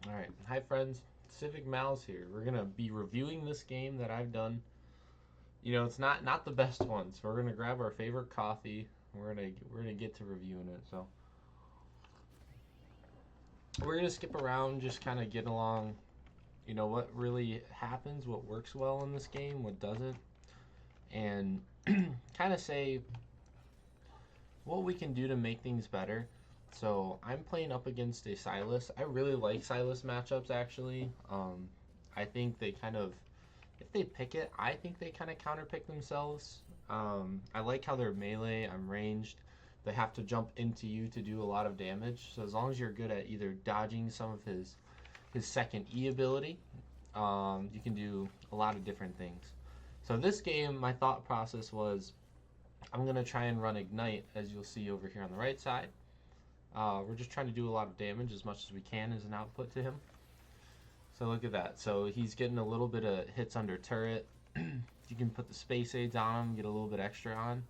Alright, hi friends, Civic Malz here. We're gonna be reviewing this game that I've done. You know, it's not the best one, so we're gonna grab our favorite coffee. We're gonna get to reviewing it. So we're gonna skip around, just kind of get along. You know what really happens, what works well in this game, what doesn't, and kind of say what we can do to make things better. So I'm playing up against a Silas. I really like Silas matchups actually. I think they kind of, if they pick it, I think they kind of counterpick themselves. I like how they're melee. I'm ranged. They have to jump into you to do a lot of damage. So as long as you're good at either dodging some of his second E ability, you can do a lot of different things. So this game, my thought process was I'm gonna try and run Ignite, as you'll see over here on the right side. We're just trying to do a lot of damage as much as we can as an output to him. So look at that. So he's getting a little bit of hits under turret. You can put the space aids on him, get a little bit extra on.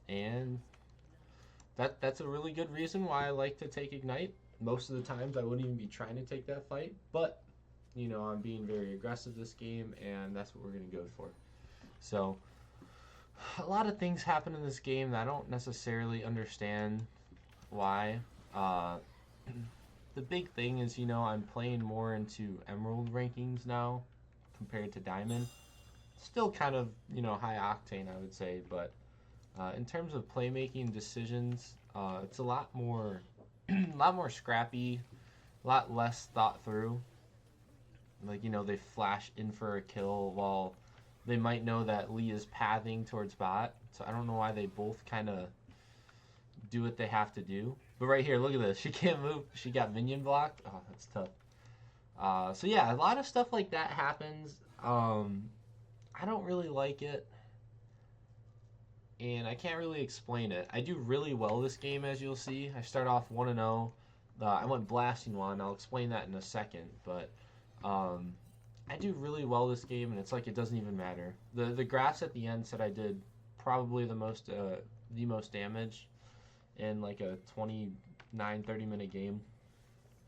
And that's a really good reason why I like to take Ignite. Most of the times I wouldn't even be trying to take that fight, but you know, I'm being very aggressive this game and that's what we're going to go for. So a lot of things happen in this game that I don't necessarily understand why. The big thing is, you know, I'm playing more into Emerald rankings now compared to Diamond. Still kind of, you know, high octane, I would say, but in terms of playmaking decisions, it's a lot more, a lot more scrappy, a lot less thought through. Like, you know, they flash in for a kill while they might know that Lee is pathing towards bot. So I don't know why they both kind of do what they have to do. But right here, look at this. She can't move. She got minion blocked. Oh, that's tough. So yeah, a lot of stuff like that happens. I don't really like it, and I can't really explain it. I do really well this game, as you'll see. I start off 1-0. I went blasting one. I'll explain that in a second, but um, I do really well this game, and it's like it doesn't even matter. The graphs at the end said I did probably the most damage in like a 29-30 minute game.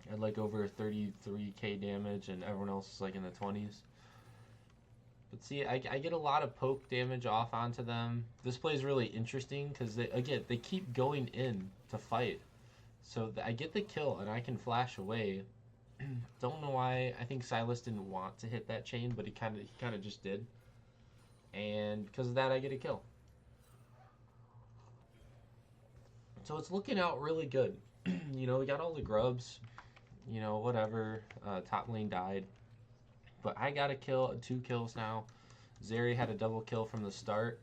I had like over 33k damage, and everyone else is like in the 20s. But see, I get a lot of poke damage off onto them. This play is really interesting because they keep going in to fight. So I get the kill and I can flash away. Don't know why. I think Silas didn't want to hit that chain, but he kind of just did. And because of that, I get a kill. So it's looking out really good. You know, we got all the grubs. You know, whatever. Top lane died. But I got a kill, 2 kills now. Zeri had a double kill from the start.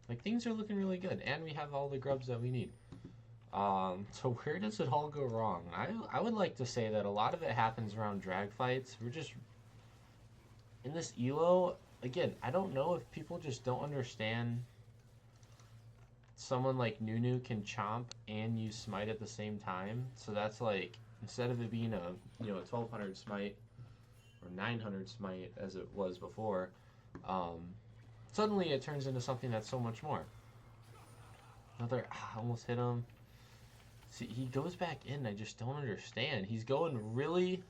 Like, things are looking really good. And we have all the grubs that we need. So where does it all go wrong? I would like to say that a lot of it happens around drag fights. We're just... In this elo, again, I don't know if people just don't understand someone like Nunu can chomp and use smite at the same time. So that's like, instead of it being a, you know, a 1200 smite or 900 smite as it was before, um, suddenly it turns into something that's so much more. Another, almost hit him. See, he goes back in. I just don't understand. He's going really,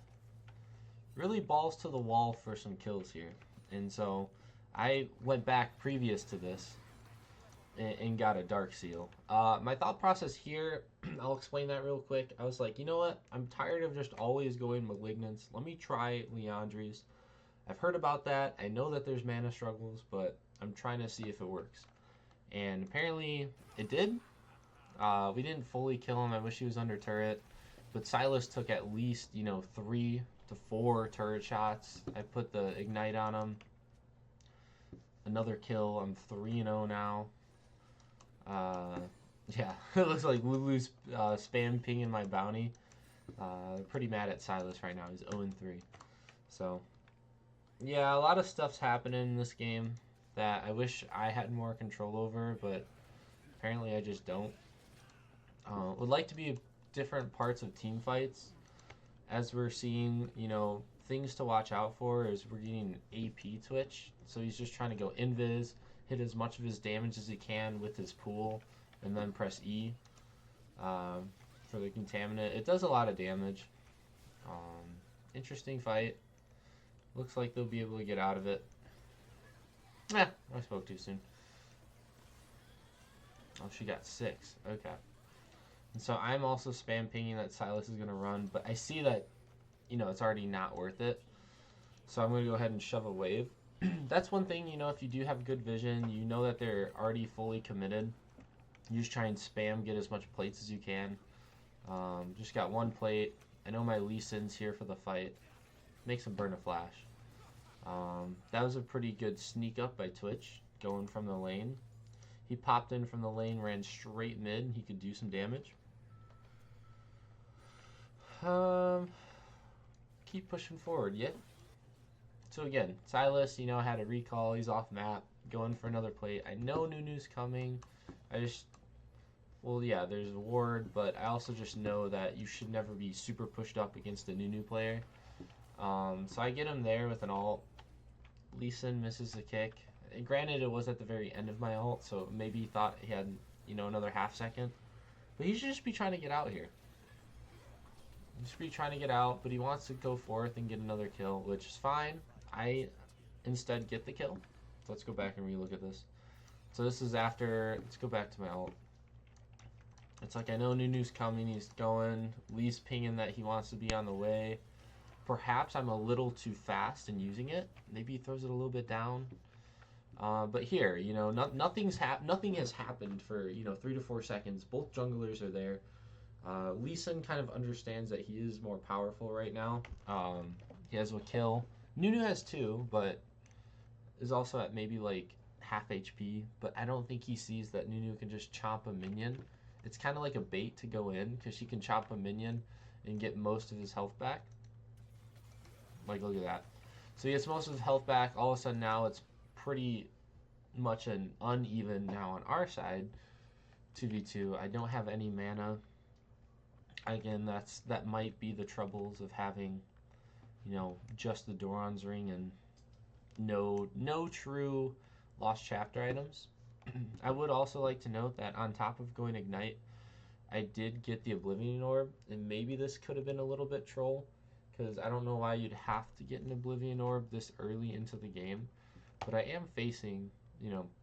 really balls to the wall for some kills here. And so I went back previous to this and got a dark seal. My thought process here, I'll explain that real quick. I was like, you know what? I'm tired of just always going Malignants. Let me try Leandri's. I've heard about that. I know that there's mana struggles, but I'm trying to see if it works. And apparently it did. We didn't fully kill him. I wish he was under turret. But Silas took at least, you know, 3 to 4 turret shots. I put the Ignite on him. Another kill. I'm 3-0 now. Yeah, it looks like Lulu's spam pinging my bounty. Pretty mad at Silas right now. He's 0-3. So, yeah, a lot of stuff's happening in this game that I wish I had more control over, but apparently I just don't. Would like to be different parts of team fights. As we're seeing, you know, things to watch out for is we're getting AP Twitch. So he's just trying to go invis, hit as much of his damage as he can with his pool, and then press E for the contaminant. It does a lot of damage. Interesting fight. Looks like they'll be able to get out of it. I spoke too soon. Oh, she got 6. Okay. And so I'm also spam pinging that Silas is going to run, but I see that, it's already not worth it. So I'm going to go ahead and shove a wave. That's one thing, if you do have good vision, you know that they're already fully committed. You just try and spam, get as much plates as you can. Just got 1 plate. I know my Lee Sin's here for the fight. Makes him burn a flash. That was a pretty good sneak up by Twitch, going from the lane. He popped in from the lane, ran straight mid. He could do some damage. Keep pushing forward, yeah. So again, Silas, had a recall. He's off map, going for another plate. I know Nunu's coming. there's a ward, but I also just know that you should never be super pushed up against a Nunu player. So I get him there with an ult. Lee Sin misses the kick. And granted, it was at the very end of my ult, so maybe he thought he had, another half second. But he should just be trying to get out here. He should be trying to get out, but he wants to go forth and get another kill, which is fine. I instead get the kill. So let's go back and relook at this. So this is after, let's go back to my ult. It's like I know Nunu's coming, he's going. Lee's pinging that he wants to be on the way. Perhaps I'm a little too fast in using it. Maybe he throws it a little bit down. But here, nothing has happened for 3 to 4 seconds. Both junglers are there. Lee Sin kind of understands that he is more powerful right now. He has a kill. Nunu has 2, but is also at maybe like half HP. But I don't think he sees that Nunu can just chomp a minion. It's kind of like a bait to go in because she can chop a minion and get most of his health back. Like, look at that. So he gets most of his health back. All of a sudden now it's pretty much an uneven now on our side. 2v2. I don't have any mana. Again, that might be the troubles of having, just the Doran's ring and no true lost chapter items. I would also like to note that on top of going Ignite, I did get the Oblivion Orb, and maybe this could have been a little bit troll, because I don't know why you'd have to get an Oblivion Orb this early into the game, but I am facing,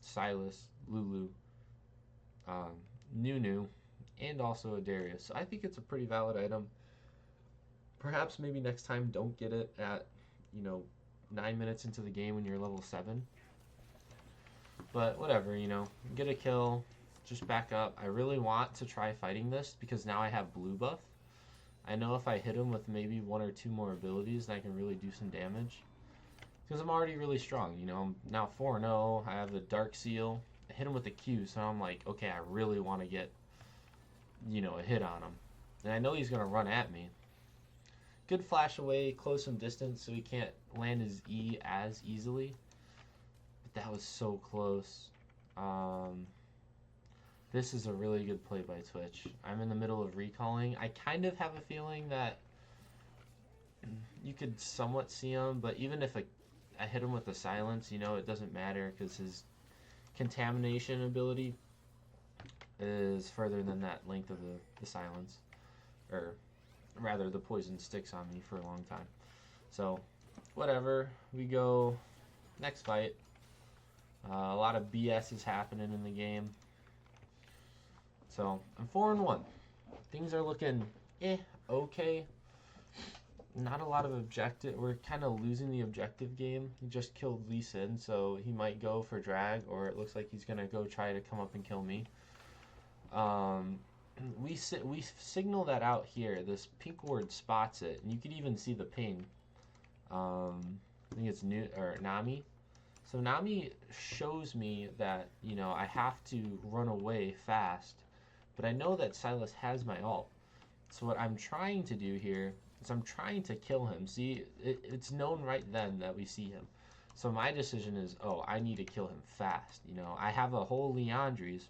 Silas, Lulu, Nunu, and also a Darius, so I think it's a pretty valid item. Perhaps maybe next time don't get it at, 9 minutes into the game when you're level 7. But whatever, get a kill, just back up. I really want to try fighting this because now I have blue buff. I know if I hit him with maybe 1 or 2 more abilities, then I can really do some damage. Because I'm already really strong, I'm now 4-0. I have the Dark Seal. I hit him with a Q, so I'm like, okay, I really want to get, a hit on him. And I know he's going to run at me. Good flash away, close some distance so he can't land his E as easily. But that was so close. This is a really good play by Twitch. I'm in the middle of recalling. I kind of have a feeling that you could somewhat see him, but even if I hit him with the silence, it doesn't matter because his contamination ability is further than that length of the silence. Or rather, the poison sticks on me for a long time. So, whatever. We go next fight. A lot of BS is happening in the game. So, I'm 4-1. Things are looking okay. Not a lot of objective. We're kind of losing the objective game. He just killed Lee Sin, so he might go for drag, or it looks like he's going to go try to come up and kill me. We signal that out here. This pink ward spots it, and you can even see the ping. I think it's Nami. So Nami shows me that, I have to run away fast, but I know that Silas has my ult. So what I'm trying to do here is I'm trying to kill him. See, it's known right then that we see him. So my decision is, I need to kill him fast. I have a whole Leandri's,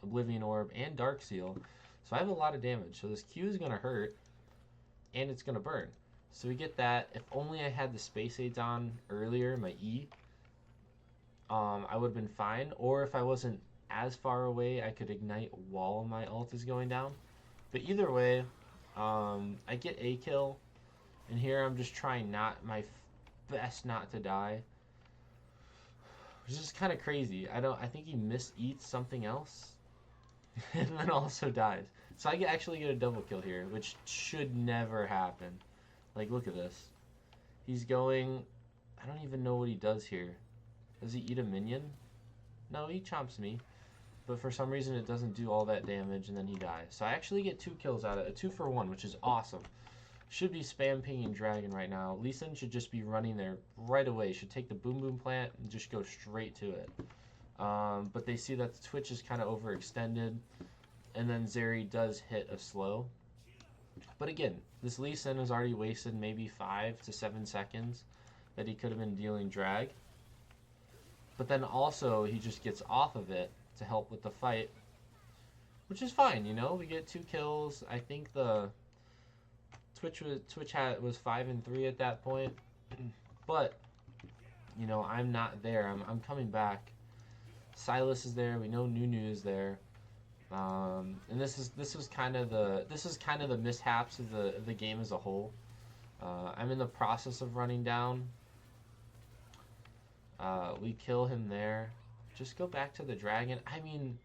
Oblivion Orb, and Dark Seal. So I have a lot of damage. So this Q is going to hurt, and it's going to burn. So we get that. If only I had the Space Aids on earlier, my E, I would have been fine. Or if I wasn't as far away, I could ignite while my ult is going down. But either way, I get a kill, and here I'm just trying my best not to die. Which is kind of crazy. I think he miseats something else, and then also dies. So I actually get a double kill here, which should never happen. Like, look at this. He's going... I don't even know what he does here. Does he eat a minion? No, he chomps me. But for some reason it doesn't do all that damage, and then he dies. So I actually get 2 kills out of it. 2 for 1, which is awesome. Should be spam pinging Dragon right now. Lee Sin should just be running there right away. Should take the Boom Boom plant and just go straight to it. But they see that the Twitch is kind of overextended. And then Zeri does hit a slow. But again, this Lee Sin has already wasted maybe 5 to 7 seconds that he could have been dealing drag. But then also he just gets off of it to help with the fight, which is fine, you know. We get 2 kills. I think the Twitch was 5 and 3 at that point, but you know, I'm not there. I'm coming back. Silas is there. We know Nunu is there, and this is kind of the mishaps of the game as a whole. I'm in the process of running down. We kill him there. Just go back to the dragon. I mean,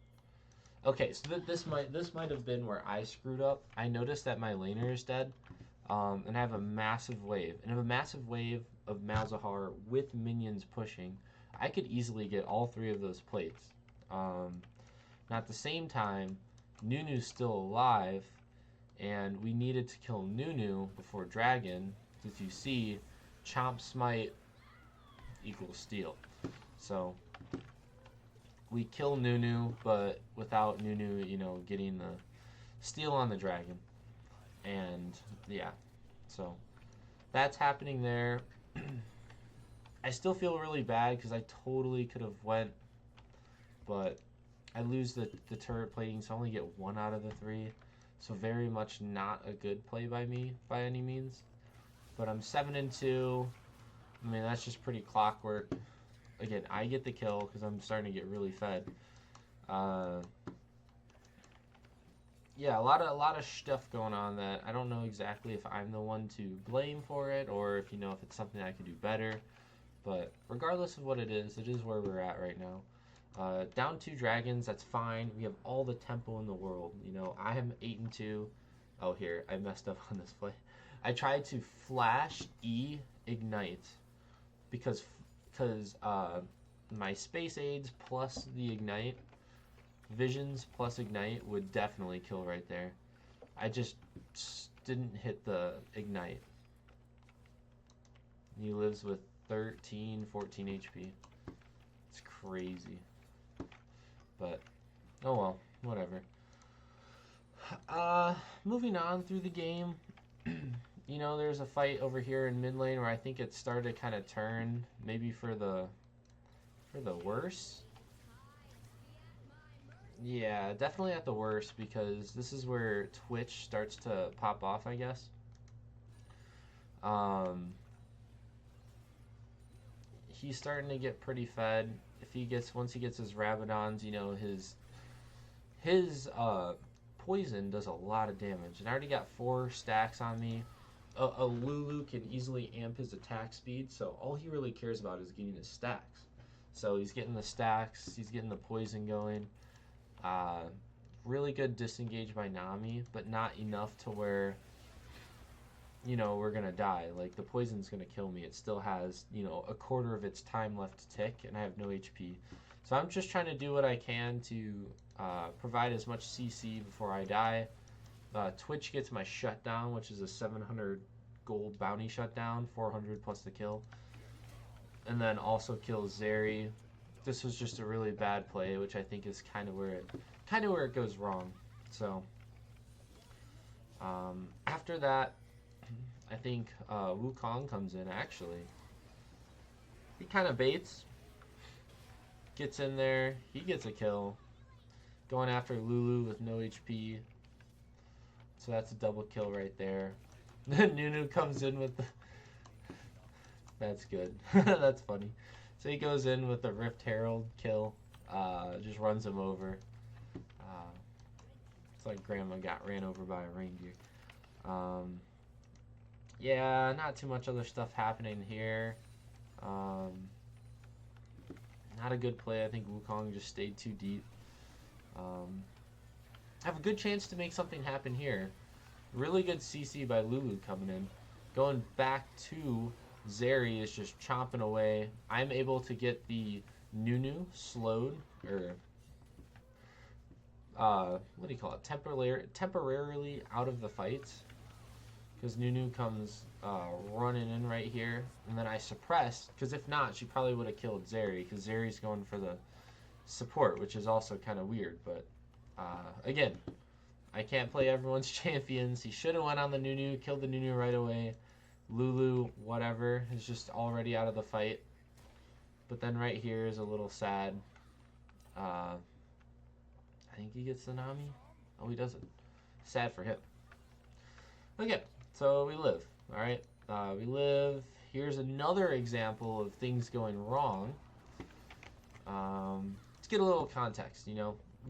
okay, so this might have been where I screwed up. I noticed that my laner is dead, and I have a massive wave. And if a massive wave of Malzahar with minions pushing, I could easily get all 3 of those plates. Now at the same time, Nunu's still alive, and we needed to kill Nunu before dragon. As you see, chomp smite equals steal. So we kill Nunu, but without Nunu, you know, getting the steal on the dragon. And yeah, so that's happening there. I still feel really bad because I totally could have went, but I lose the turret plating, so I only get 1 out of the 3. So very much not a good play by me by any means. But I'm 7 and 2. I mean, that's just pretty clockwork. Again, I get the kill because I'm starting to get really fed. Yeah, a lot of stuff going on that I don't know exactly if I'm the one to blame for it, or if, you know, if it's something I could do better. But regardless of what it is where we're at right now. Down 2 dragons, that's fine. We have all the tempo in the world. You know, I am 8 and 2. Oh, here, I messed up on this play. I tried to flash E ignite because my space aids plus the ignite, visions plus ignite would definitely kill right there. I just didn't hit the ignite. He lives with 13, 14 HP. It's crazy. But, oh well, whatever. Moving on through the game. You know, there's a fight over here in mid lane where I think it started to kind of turn, maybe for the worse. Yeah, definitely at the worst, because this is where Twitch starts to pop off, I guess. He's starting to get pretty fed. Once he gets his Rabadons, you know, his poison does a lot of damage. And I already got 4 stacks on me. A Lulu can easily amp his attack speed, so all he really cares about is getting his stacks. So he's getting the stacks, he's getting the poison going. Really good disengage by Nami, but not enough to where, you know, we're gonna die. Like, the poison's gonna kill me. It still has, you know, a quarter of its time left to tick, and I have no HP. So I'm just trying to do what I can to provide as much CC before I die. Twitch gets my shutdown, which is a 700 gold bounty shutdown, 400 plus the kill. And then also kills Zeri. This was just a really bad play, which I think is kind of where it goes wrong. So after that, I think Wukong comes in, actually. He kind of baits. Gets in there. He gets a kill. Going after Lulu with no HP. So that's a double kill right there. Then Nunu comes in with the... That's good. That's funny. So he goes in with the Rift Herald kill. Just runs him over. It's like Grandma got ran over by a reindeer. Um, yeah, not too much other stuff happening here. Um, not a good play. I think Wukong just stayed too deep. Have a good chance to make something happen here. Really good CC by Lulu coming in. Going back to Zeri is just chomping away. I'm able to get the Nunu slowed, or what do you call it? Temporarily out of the fights. Because Nunu comes running in right here. And then I suppress, because if not, she probably would have killed Zeri, because Zeri's going for the support, which is also kind of weird. But again, I can't play everyone's champions. He should have went on the Nunu, killed the Nunu right away. Lulu, whatever, is just already out of the fight. But then right here is a little sad. I think he gets the Nami. Oh, he doesn't. Sad for him. Okay, so we live. All right, we live. Here's another example of things going wrong. Let's get a little context.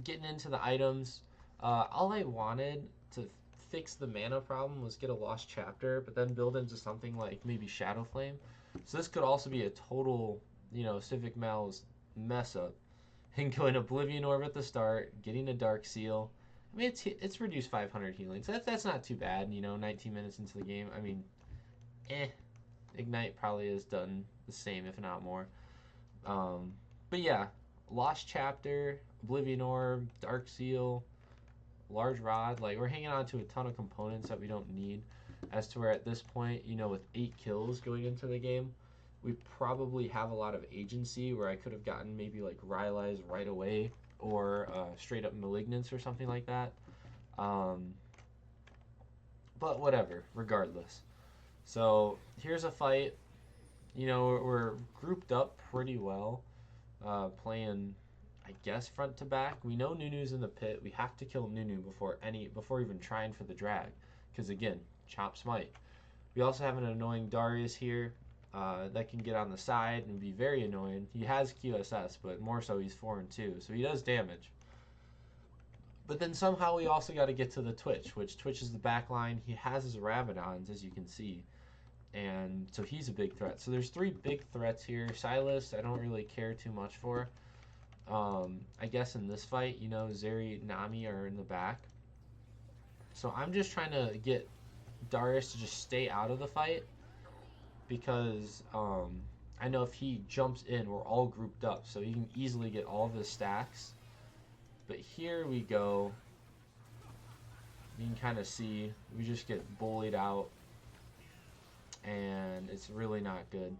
Getting into the items. All I wanted to fix the mana problem was get a lost chapter, but then build into something like maybe Shadow Flame. So this could also be a total, Civic Malz mess up. And going Oblivion Orb at the start, getting a Dark Seal. I mean, it's reduced 500 healing, so that's not too bad. 19 minutes into the game. I mean, Ignite probably has done the same, if not more. But yeah, Lost Chapter, Oblivion Orb, Dark Seal, Large Rod. Like, we're hanging on to a ton of components that we don't need. As to where at this point, with 8 kills going into the game, we probably have a lot of agency where I could have gotten maybe like Rylai's right away, or straight up Malignance or something like that. But whatever, regardless. So here's a fight. We're grouped up pretty well, playing, I guess, front to back. We know Nunu's in the pit. We have to kill Nunu before even trying for the drag, because again, chop smite. We also have an annoying Darius here that can get on the side and be very annoying. He has QSS, but more so he's 4 and 2, so he does damage. But then somehow we also got to get to the Twitch, which Twitch is the back line. He has his Rabadons, as you can see, and so he's a big threat. So there's 3 big threats here. Sylas, I don't really care too much for. I guess in this fight, Zeri, Nami are in the back. So I'm just trying to get Darius to just stay out of the fight, because I know if he jumps in, we're all grouped up, so he can easily get all of his stacks. But here we go. You can kind of see we just get bullied out, and it's really not good.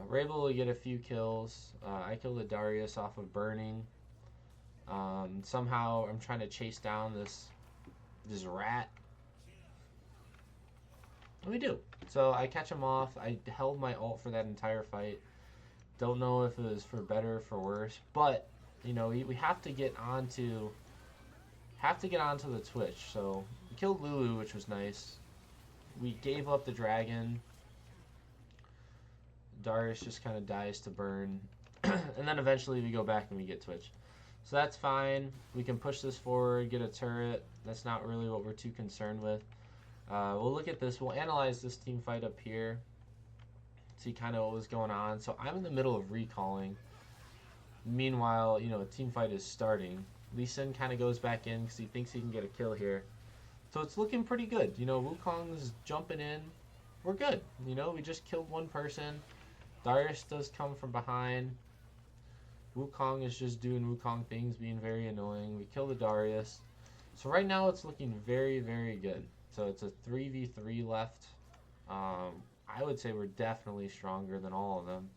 We're able to get a few kills. I killed a Darius off of burning. Somehow I'm trying to chase down this rat. And we do. So I catch him off. I held my ult for that entire fight. Don't know if it was for better or for worse, but we have to get onto the Twitch. So we killed Lulu, which was nice. We gave up the dragon. Darius just kind of dies to burn. And then eventually we go back and we get Twitch. So that's fine. We can push this forward, get a turret. That's not really what we're too concerned with. We'll look at this. We'll analyze this team fight up here. See kind of what was going on. So I'm in the middle of recalling. Meanwhile, a team fight is starting. Lee Sin kind of goes back in because he thinks he can get a kill here. So it's looking pretty good. Wukong's jumping in. We're good. We just killed one person. Darius does come from behind. Wukong is just doing Wukong things, being very annoying. We kill the Darius. So right now it's looking very, very good. So it's a 3v3 left. I would say we're definitely stronger than all of them.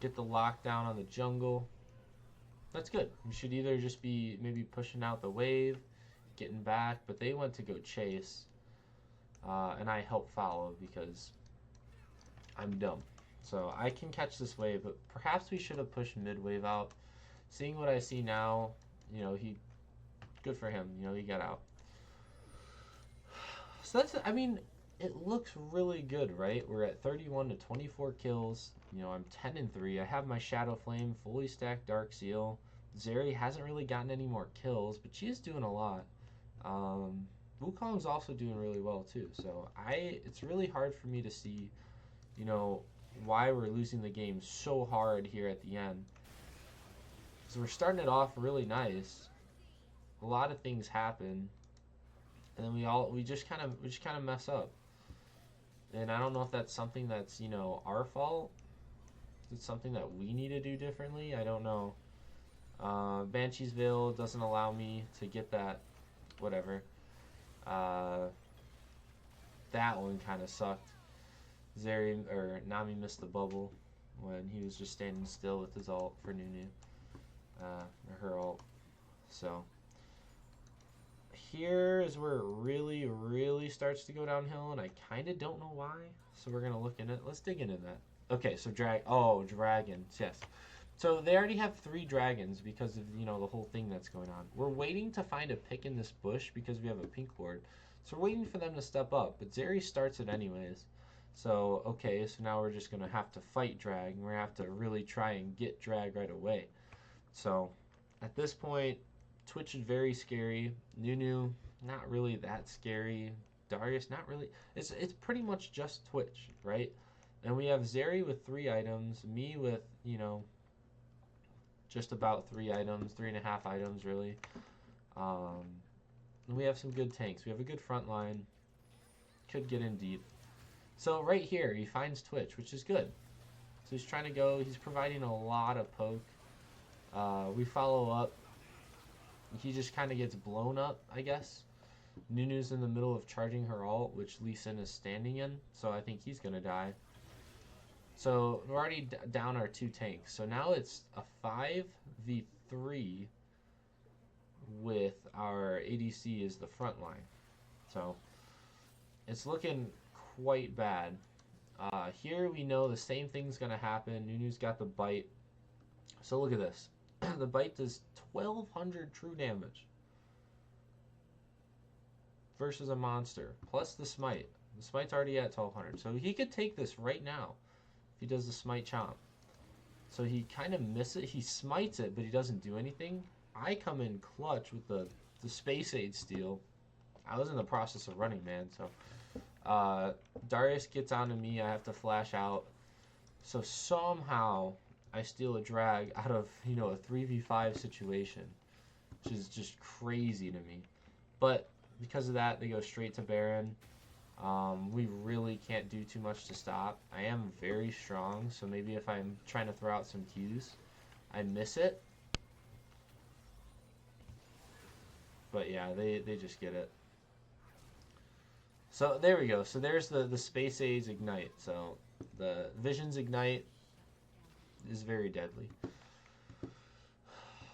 Get the lockdown on the jungle. That's good. We should either just be maybe pushing out the wave, getting back, but they went to go chase. And I help follow because I'm dumb. So I can catch this wave, but perhaps we should have pushed mid wave out. Seeing what I see now, good for him. He got out. So that's, it looks really good, right? We're at 31 to 24 kills. I'm 10 and 3. I have my Shadow Flame, fully stacked Dark Seal. Zeri hasn't really gotten any more kills, but she is doing a lot. Um, Wukong's also doing really well too. So it's really hard for me to see, you know, why we're losing the game so hard here at the end. Because we're starting it off really nice. A lot of things happen, and then we just kind of mess up. And I don't know if that's something that's our fault. It's something that we need to do differently. I don't know. Banshee's Veil doesn't allow me to get that. Whatever. Uh, that one kind of sucked. Nami missed the bubble when he was just standing still with his ult for Nunu. Or her ult. So here is where it really, really starts to go downhill, and I kind of don't know why. So we're gonna look in it. Let's dig into that. Okay, so dragons, yes. So they already have 3 dragons because of the whole thing that's going on. We're waiting to find a pick in this bush because we have a pink ward. So we're waiting for them to step up, but Zeri starts it anyways. So okay, so now we're just gonna have to fight drag, and we're gonna have to really try and get drag right away. So at this point, Twitch is very scary. Nunu, not really that scary. Darius, not really. It's pretty much just Twitch, right? And we have Zeri with 3 items, me with, just about 3 items, 3.5 items really. And we have some good tanks. We have a good front line. Could get in deep. So right here, he finds Twitch, which is good. So he's trying to go. He's providing a lot of poke. We follow up. He just kind of gets blown up, I guess. Nunu's in the middle of charging her ult, which Lee Sin is standing in. So I think he's going to die. So we're already down our 2 tanks. So now it's a 5v3 with our ADC as the front line. So it's looking quite bad. Here we know the same thing's going to happen. Nunu's got the bite. So look at this. The bite does 1200 true damage versus a monster, plus the smite. The smite's already at 1200. So he could take this right now if he does the smite chomp. So he kind of misses it. He smites it, but he doesn't do anything. I come in clutch with the Space Aid steal. I was in the process of running, man. So Darius gets onto me. I have to flash out. So somehow I steal a drag out of, a 3v5 situation, which is just crazy to me. But because of that, they go straight to Baron. We really can't do too much to stop. I am very strong, so maybe if I'm trying to throw out some Qs, I miss it. But yeah, they just get it. So there we go. So there's the Space Aids Ignite. So the Visions Ignite is very deadly.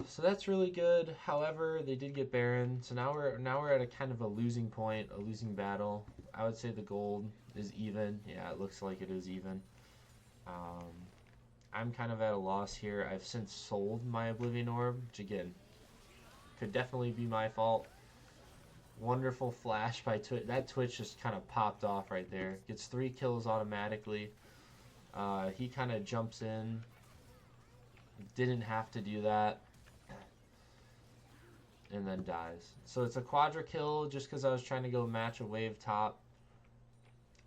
So that's really good. However, they did get Baron. So now we're at a kind of a losing point, a losing battle. I would say the gold is even. Yeah, it looks like it is even. I'm kind of at a loss here. I've since sold my Oblivion Orb, which again could definitely be my fault. Wonderful flash by Twitch. That Twitch just kind of popped off right there. Gets 3 kills automatically. He kind of jumps in. Didn't have to do that. And then dies. So it's a quadra kill just because I was trying to go match a wave top.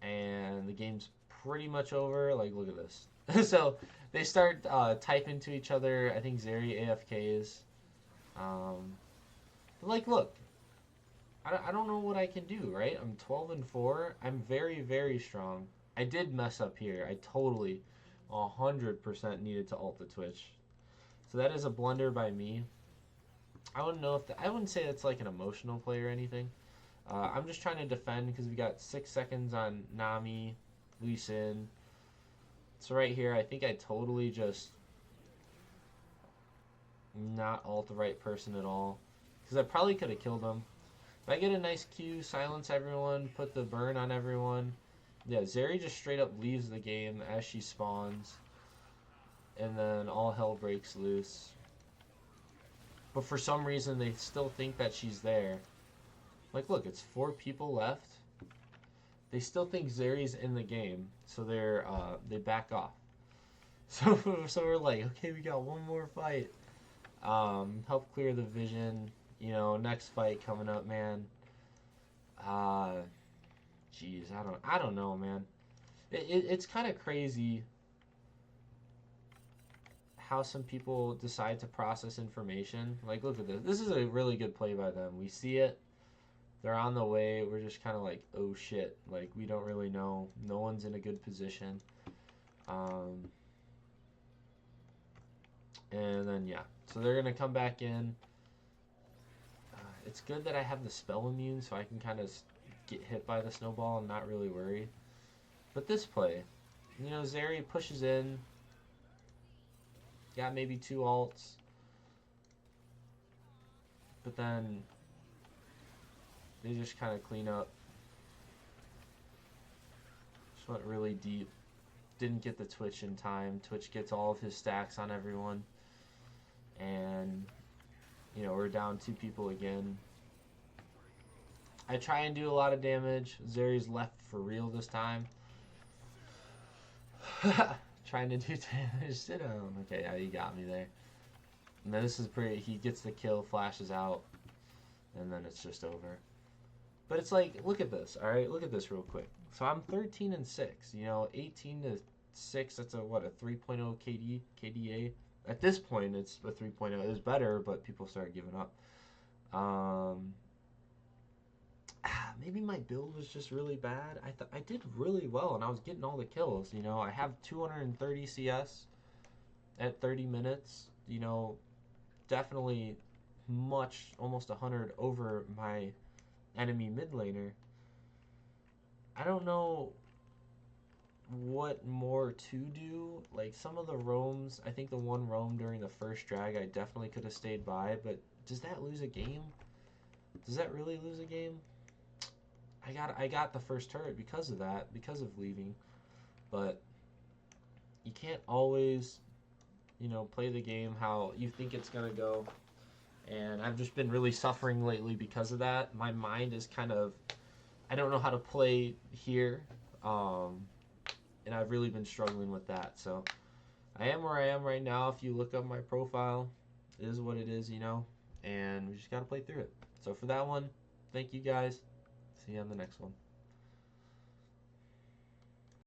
And the game's pretty much over. Like, look at this. So they start typing to each other. I think Zeri AFKs. But like, look. I don't know what I can do, right? I'm 12-4. I'm very, very strong. I did mess up here. I totally 100% needed to ult the Twitch. So that is a blunder by me. I wouldn't say it's like an emotional play or anything. I'm just trying to defend because we got 6 seconds on Nami, Lee Sin. So right here, I think I totally just not ult the right person at all. Because I probably could have killed him. If I get a nice Q, silence everyone, put the burn on everyone. Yeah, Zeri just straight up leaves the game as she spawns. And then all hell breaks loose. But for some reason, they still think that she's there. Like, look, it's 4 people left. They still think Zeri's in the game, so they back off. So we're like, okay, we got one more fight. Help clear the vision. You know, next fight coming up, man. Uh, Jeez, I don't know, man. It's kind of crazy how some people decide to process information. Like, look at this. This is a really good play by them. We see it. They're on the way. We're just kind of like, oh shit. Like, we don't really know. No one's in a good position. Um, and then, yeah. So they're going to come back in. It's good that I have the spell immune so I can kind of get hit by the snowball and not really worry. But this play, you know, Zeri pushes in. Got maybe 2 alts. But then they just kind of clean up. Just went really deep. Didn't get the Twitch in time. Twitch gets all of his stacks on everyone. And, you know, we're down 2 people again. I try and do a lot of damage. Zeri's left for real this time. Trying to do damage. Sit down. Okay, yeah, you got me there. And then this is pretty. He gets the kill, flashes out, and then it's just over. But it's like, look at this. All right, look at this real quick. So I'm 13 and 6. You know, 18 to 6. That's a what, a 3.0 KDA. At this point, it's a 3.0. It was better, but people started giving up. Maybe my build was just really bad. I did really well, and I was getting all the kills. You know, I have 230 CS at 30 minutes. You know, definitely almost 100 over my enemy mid laner. I don't know what more to do. Like, some of the roams, I think the one roam during the first drag I definitely could have stayed by, but does that lose a game? Does that really lose a game? I got the first turret because of that, because of leaving. But you can't always, you know, play the game how you think it's going to go. And I've just been really suffering lately because of that. My mind is kind of, I don't know how to play here. And I've really been struggling with that. So I am where I am right now. If you look up my profile, it is what it is, you know. And we just got to play through it. So for that one, thank you guys. See you on the next one.